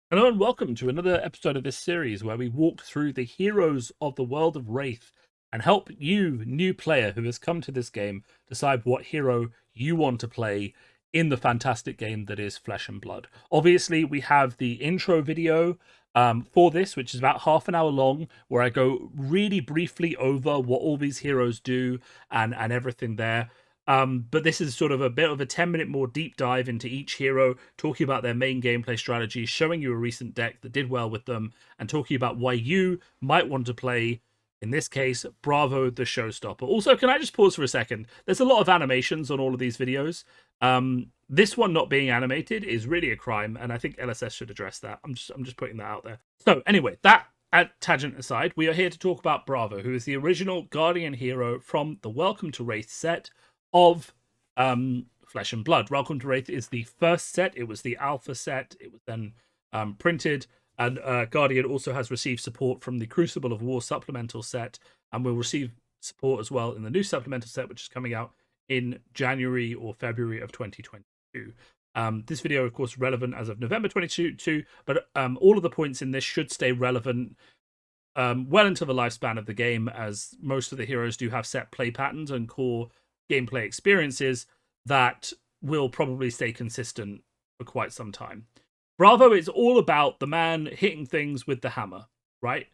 Hello and welcome to another episode of this series where we walk through the heroes of the world of Wraith and help you, new player who has come to this game, decide what hero you want to play in the fantastic game that is Flesh and Blood. Obviously, we have the intro video for this, which is about half an hour long, where I go really briefly over what all these heroes do and everything there. But this is sort of a bit of a 10-minute more deep dive into each hero, talking about their main gameplay strategies, showing you a recent deck that did well with them, and talking about why you might want to play, in this case, Bravo the Showstopper. Also, can I just pause for a second? There's a lot of animations on all of these videos. This one not being animated is really a crime, and I think LSS should address that. I'm just putting that out there. So anyway, that tangent aside, we are here to talk about Bravo, who is the original Guardian hero from the Welcome to Wraith set of Flesh and Blood. Welcome to Wraith is the first set. It was the alpha set. It was then printed, and Guardian also has received support from the Crucible of War supplemental set, and will receive support as well in the new supplemental set, which is coming out in January or February of 2022. This video, of course, relevant as of November 22, but all of the points in this should stay relevant well into the lifespan of the game, as most of the heroes do have set play patterns and core gameplay experiences that will probably stay consistent for quite some time. Bravo is all about the man hitting things with the hammer, right?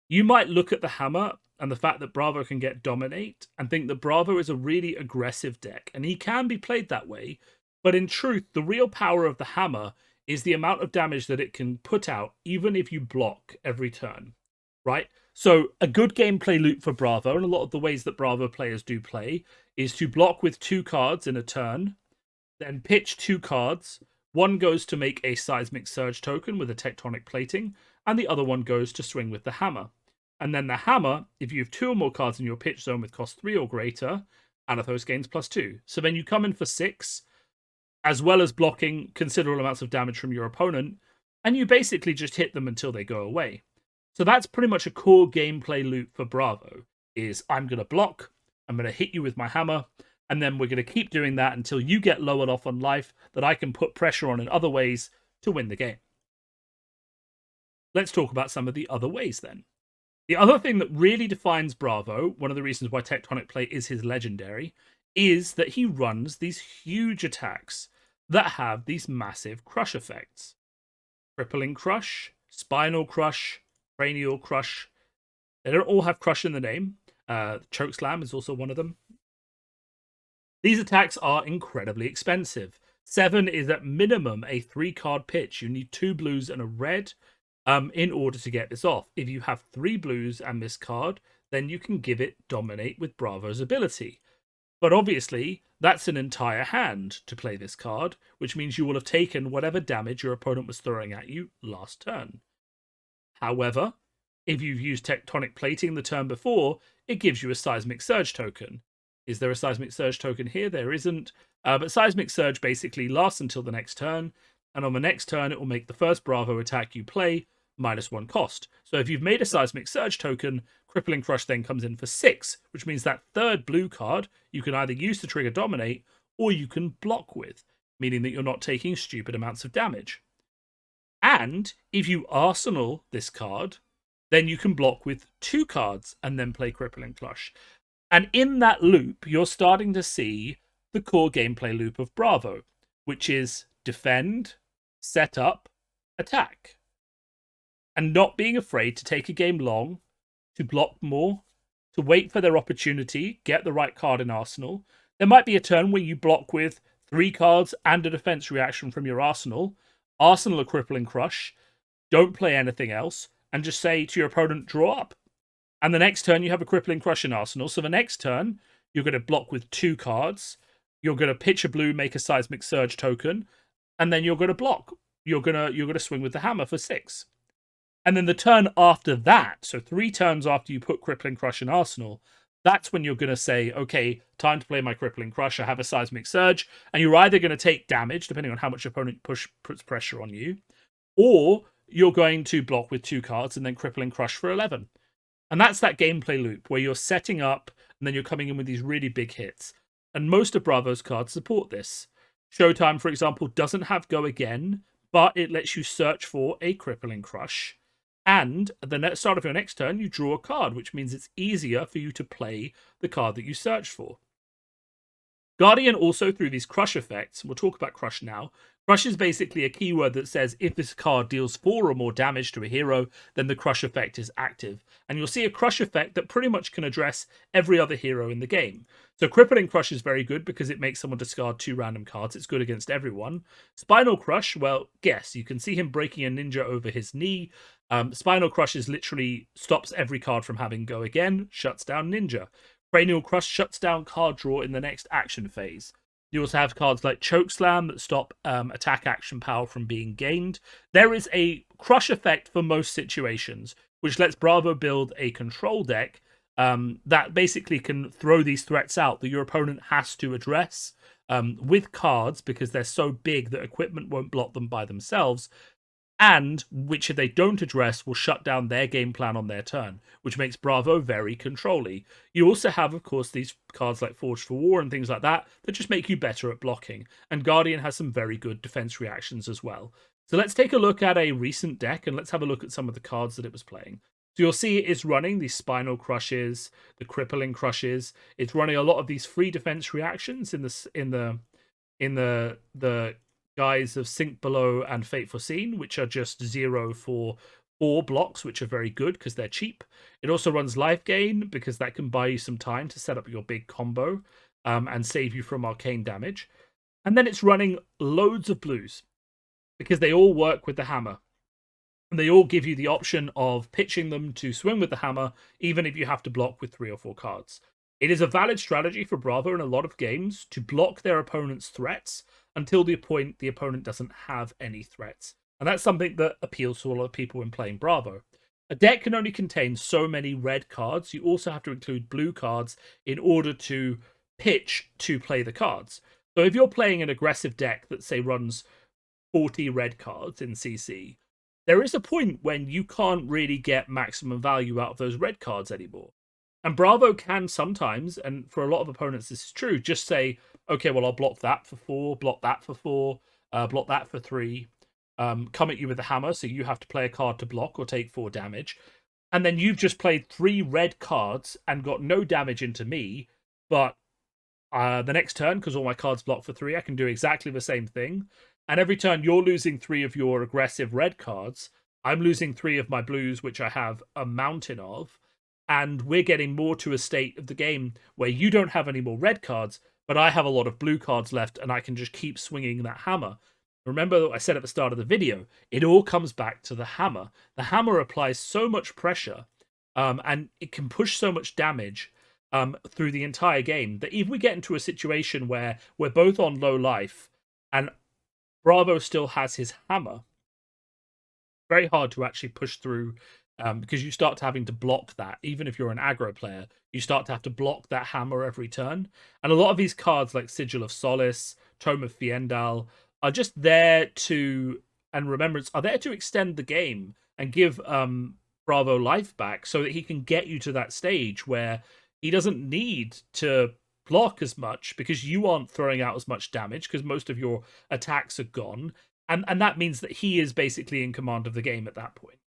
You might look at the hammer and the fact that Bravo can get dominate and think that Bravo is a really aggressive deck, and he can be played that way, but in truth, the real power of the hammer is the amount of damage that it can put out even if you block every turn, right? So a good gameplay loop for Bravo, and a lot of the ways that Bravo players do play, is to block with 2 cards in a turn, then pitch 2 cards. One goes to make a Seismic Surge token with a Tectonic Plating, and the other one goes to swing with the hammer. And then the hammer, if you have 2 or more cards in your pitch zone with cost 3 or greater, Anathos gains +2. So then you come in for 6, as well as blocking considerable amounts of damage from your opponent, and you basically just hit them until they go away. So that's pretty much a core gameplay loop for Bravo, is I'm going to block, I'm going to hit you with my hammer, and then we're going to keep doing that until you get lowered off on life that I can put pressure on in other ways to win the game. Let's talk about some of the other ways then. The other thing that really defines Bravo, one of the reasons why Tectonic Plate is his legendary, is that he runs these huge attacks that have these massive crush effects. Crippling Crush, Spinal Crush, Cranial Crush. They don't all have crush in the name. Choke Slam is also one of them. These attacks are incredibly expensive. 7 is at minimum a 3-card pitch. You need 2 blues and a red in order to get this off. If you have 3 blues and this card, then you can give it Dominate with Bravo's ability. But obviously, that's an entire hand to play this card, which means you will have taken whatever damage your opponent was throwing at you last turn. However, if you've used Tectonic Plating the turn before, it gives you a Seismic Surge token. Is there a Seismic Surge token here? There isn't. But Seismic Surge basically lasts until the next turn, and on the next turn it will make the first Bravo attack you play -1 cost. So if you've made a Seismic Surge token, Crippling Crush then comes in for 6, which means that third blue card you can either use to trigger Dominate, or you can block with, meaning that you're not taking stupid amounts of damage. And if you arsenal this card, then you can block with 2 cards and then play Crippling Crush. And in that loop, you're starting to see the core gameplay loop of Bravo, which is defend, set up, attack. And not being afraid to take a game long, to block more, to wait for their opportunity, get the right card in arsenal. There might be a turn where you block with 3 cards and a defense reaction from your arsenal, arsenal a Crippling Crush, don't play anything else, and just say to your opponent, draw up. And the next turn, you have a Crippling Crush in arsenal. So the next turn, you're going to block with 2 cards. You're going to pitch a blue, make a Seismic Surge token, and then you're going to block. You're going to swing with the hammer for 6. And then the turn after that, so 3 turns after you put Crippling Crush in arsenal, that's when you're going to say, okay, time to play my Crippling Crush. I have a Seismic Surge. And you're either going to take damage, depending on how much your opponent puts pressure on you, or you're going to block with 2 cards and then Crippling Crush for 11. And that's that gameplay loop where you're setting up and then you're coming in with these really big hits. And most of Bravo's cards support this. Showtime, for example, doesn't have Go Again, but it lets you search for a Crippling Crush. And at the start of your next turn, you draw a card, which means it's easier for you to play the card that you search for. Guardian also, through these crush effects, we'll talk about crush now. Crush is basically a keyword that says if this card deals 4 or more damage to a hero, then the crush effect is active. And you'll see a crush effect that pretty much can address every other hero in the game. So Crippling Crush is very good because it makes someone discard 2 random cards. It's good against everyone. Spinal Crush, well, guess. You can see him breaking a ninja over his knee. Spinal Crush is literally stops every card from having go again, shuts down ninja. Cranial Crush shuts down card draw in the next action phase. You also have cards like Chokeslam that stop attack action power from being gained. There is a crush effect for most situations, which lets Bravo build a control deck that basically can throw these threats out that your opponent has to address with cards because they're so big that equipment won't block them by themselves, and which if they don't address will shut down their game plan on their turn, which makes Bravo very control-y. You also have, of course, these cards like Forged for War and things like that that just make you better at blocking, and Guardian has some very good defense reactions as well. So let's take a look at a recent deck, and let's have a look at some of the cards that it was playing. So you'll see it is running the Spinal Crushes, the Crippling Crushes. It's running a lot of these free defense reactions in the guise of Sink Below and Fate Foreseen, which are just 0 for 4 blocks, which are very good because they're cheap. It also runs Life Gain because that can buy you some time to set up your big combo and save you from arcane damage. And then it's running loads of blues because they all work with the hammer. And they all give you the option of pitching them to swing with the hammer, even if you have to block with 3 or 4 cards. It is a valid strategy for Bravo in a lot of games to block their opponent's threats until the point the opponent doesn't have any threats. And that's something that appeals to a lot of people when playing Bravo. A deck can only contain so many red cards. You also have to include blue cards in order to pitch to play the cards. So if you're playing an aggressive deck that, say, runs 40 red cards in CC, there is a point when you can't really get maximum value out of those red cards anymore. And Bravo can sometimes, and for a lot of opponents this is true, just say, okay, well, I'll block that for 4, block that for 4, block that for 3, come at you with a hammer, so you have to play a card to block or take 4 damage. And then you've just played 3 red cards and got no damage into me, but the next turn, because all my cards block for 3, I can do exactly the same thing. And every turn you're losing 3 of your aggressive red cards, I'm losing 3 of my blues, which I have a mountain of. And we're getting more to a state of the game where you don't have any more red cards, but I have a lot of blue cards left, and I can just keep swinging that hammer. Remember what I said at the start of the video, it all comes back to the hammer. The hammer applies so much pressure, and it can push so much damage through the entire game that if we get into a situation where we're both on low life and Bravo still has his hammer, very hard to actually push through because you start having to block that. Even if you're an aggro player, you start to have to block that hammer every turn. And a lot of these cards like Sigil of Solace, Tome of Fiendal are just there to, and Remembrance are there to extend the game and give Bravo life back so that he can get you to that stage where he doesn't need to block as much because you aren't throwing out as much damage because most of your attacks are gone. And that means that he is basically in command of the game at that point.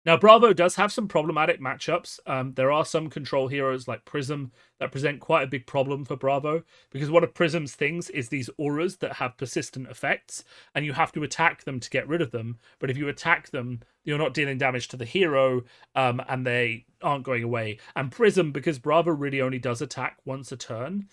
Now, Bravo does have some problematic matchups. There are some control heroes like Prism that present quite a big problem for Bravo, because one of Prism's things is these auras that have persistent effects, and you have to attack them to get rid of them. But if you attack them, you're not dealing damage to the hero, and they aren't going away. And Prism, because Bravo really only does attack once a turn,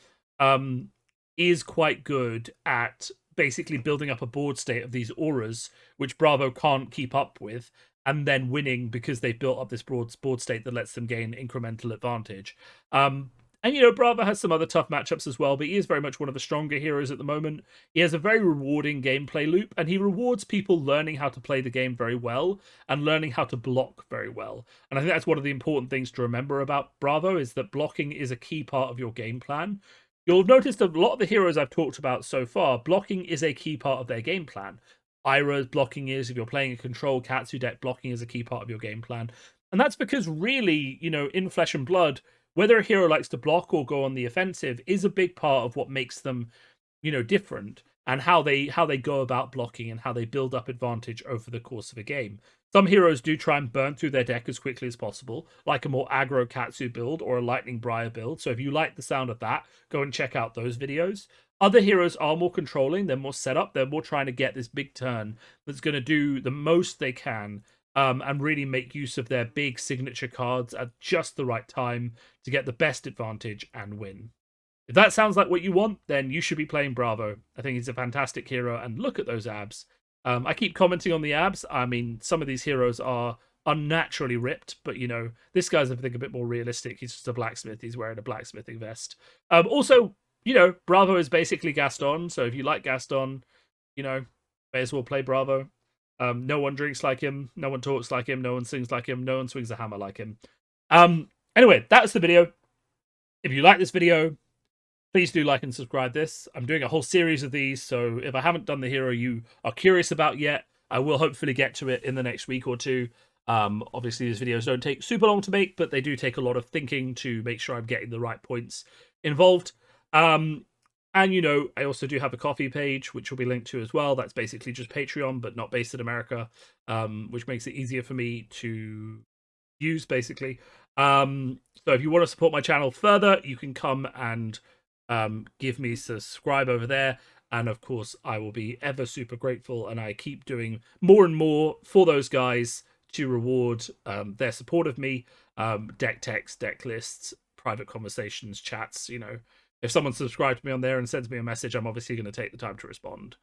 is quite good at basically building up a board state of these auras, which Bravo can't keep up with, and then winning because they've built up this broad board state that lets them gain incremental advantage. And, you know, Bravo has some other tough matchups as well, but he is very much one of the stronger heroes at the moment. He has a very rewarding gameplay loop, and he rewards people learning how to play the game very well and learning how to block very well. And I think that's one of the important things to remember about Bravo, is that blocking is a key part of your game plan. You'll notice that a lot of the heroes I've talked about so far, blocking is a key part of their game plan. Ira's blocking is, if you're playing a control Katsu deck, blocking is a key part of your game plan. And that's because really, you know, in Flesh and Blood, whether a hero likes to block or go on the offensive is a big part of what makes them, you know, different. and how they go about blocking and how they build up advantage over the course of a game. Some heroes do try and burn through their deck as quickly as possible, like a more aggro Katsu build or a Lightning Briar build. So if you like the sound of that, go and check out those videos. Other heroes are more controlling, they're more set up, they're more trying to get this big turn that's going to do the most they can, and really make use of their big signature cards at just the right time to get the best advantage and win. If that sounds like what you want, then you should be playing Bravo. I think he's a fantastic hero, and look at those abs. I keep commenting on the abs. I mean, some of these heroes are unnaturally ripped, but you know, this guy's I think a bit more realistic. He's just a blacksmith. He's wearing a blacksmithing vest. Also, you know, Bravo is basically Gaston. So if you like Gaston, you know, may as well play Bravo. No one drinks like him. No one talks like him. No one sings like him. No one swings a hammer like him. Anyway, that's the video. If you like this video, please do like and subscribe this. I'm doing a whole series of these, so if I haven't done the hero you are curious about yet, I will hopefully get to it in the next week or two. Obviously, these videos don't take super long to make, but they do take a lot of thinking to make sure I'm getting the right points involved. And, you know, I also do have a coffee page, which will be linked to as well. That's basically just Patreon, but not based in America, which makes it easier for me to use, basically. So if you want to support my channel further, you can come and give me subscribe over there, and of course I will be ever super grateful, and I keep doing more and more for those guys to reward their support of me. Deck text, deck lists, private conversations, chats. You know, if someone subscribes to me on there and sends me a message, I'm obviously going to take the time to respond,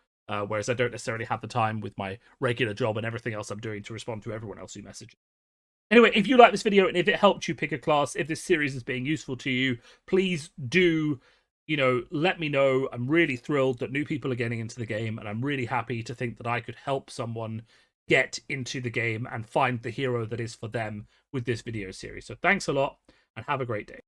whereas I don't necessarily have the time with my regular job and everything else I'm doing to respond to everyone else who messages. Anyway, if you like this video and if it helped you pick a class, if this series is being useful to you, please do, you know, let me know. I'm really thrilled that new people are getting into the game, and I'm really happy to think that I could help someone get into the game and find the hero that is for them with this video series. So thanks a lot, and have a great day.